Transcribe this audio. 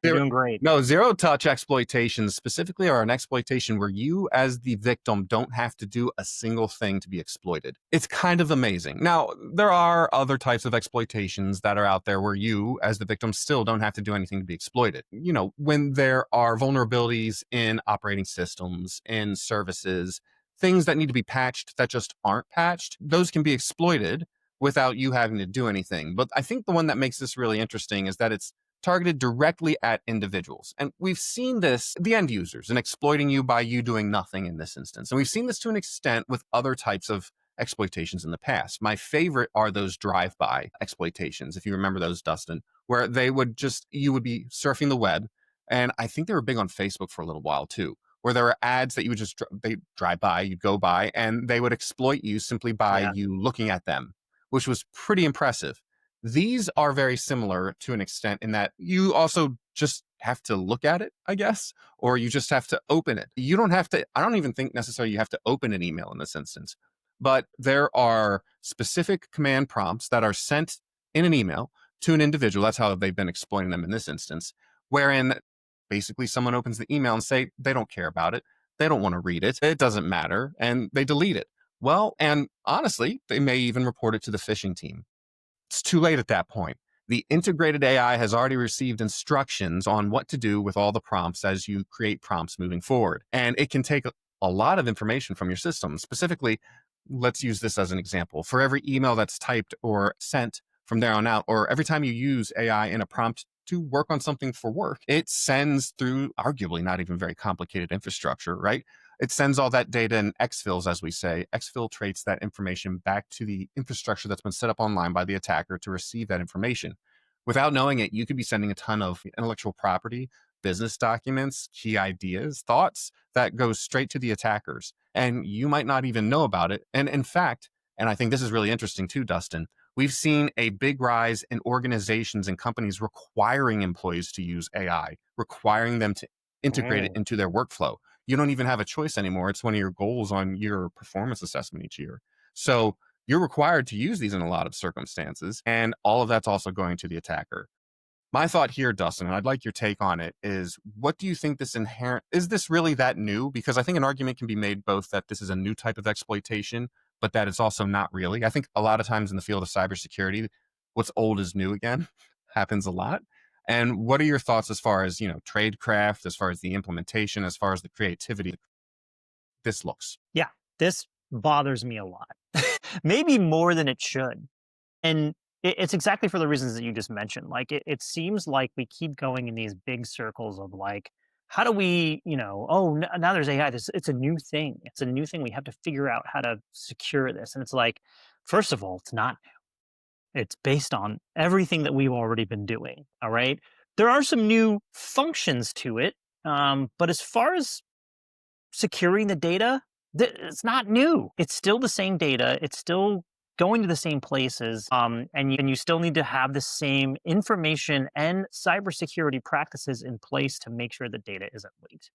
You're Zero, doing great. no, zero touch exploitations specifically are an exploitation where you as the victim don't have to do a single thing to be exploited. It's kind of amazing. Now, there are other types of exploitations that are out there where you as the victim still don't have to do anything to be exploited. You know, when there are vulnerabilities in operating systems, in services, things that need to be patched that just aren't patched, those can be exploited without you having to do anything. But I think the one that makes this really interesting is that it's targeted directly at individuals. And we've seen this, the end users, and exploiting you by you doing nothing in this instance. And we've seen this to an extent with other types of exploitations in the past. My favorite are those drive-by exploitations, if you remember those, Dustin, where they would just, you would be surfing the web. And I think they were big on Facebook for a little while too, where there were ads that you would just, they drive by, you'd go by, and they would exploit you simply by Yeah. you looking at them, which was pretty impressive. These are very similar to an extent in that you also just have to look at it, I guess, or you just have to open it. You don't have to, I don't even think necessarily you have to open an email in this instance, but there are specific command prompts that are sent in an email to an individual. That's how they've been exploiting them in this instance, wherein basically someone opens the email and say they don't care about it. They don't want to read it. It doesn't matter. And they delete it. Well, and honestly, they may even report it to the phishing team. It's too late at that point. The integrated AI has already received instructions on what to do with all the prompts as you create prompts moving forward. And it can take a lot of information from your system. Specifically, let's use this as an example. For every email that's typed or sent from there on out, or every time you use AI in a prompt to work on something for work, it sends through arguably not even very complicated infrastructure, right? It sends all that data in exfils, as we say, exfiltrates that information back to the infrastructure that's been set up online by the attacker to receive that information. Without knowing it, you could be sending a ton of intellectual property, business documents, key ideas, thoughts that go straight to the attackers. And you might not even know about it. And in fact, and I think this is really interesting too, Dustin, we've seen a big rise in organizations and companies requiring employees to use AI, requiring them to integrate it Oh. into their workflow. You don't even have a choice anymore. It's one of your goals on your performance assessment each year. So you're required to use these in a lot of circumstances, and all of that's also going to the attacker. My thought here, Dustin, and I'd like your take on it, is what do you think this inherent, is this really that new? Because I think an argument can be made both that this is a new type of exploitation, but that it's also not really. I think a lot of times in the field of cybersecurity, what's old is new again happens a lot. And what are your thoughts as far as, you know, tradecraft, as far as the implementation, as far as the creativity this looks? Yeah, this bothers me a lot. Maybe more than it should. And it's exactly for the reasons that you just mentioned. Like, it seems like we keep going in these big circles of like, how do we, oh, now there's AI. It's a new thing. It's a new thing. We have to figure out how to secure this. And it's like, first of all, it's not new. It's based on everything that we've already been doing. All right. There are some new functions to it. But as far as securing the data, it's not new. It's still the same data. It's still going to the same places, and you still need to have the same information and cybersecurity practices in place to make sure the data isn't leaked.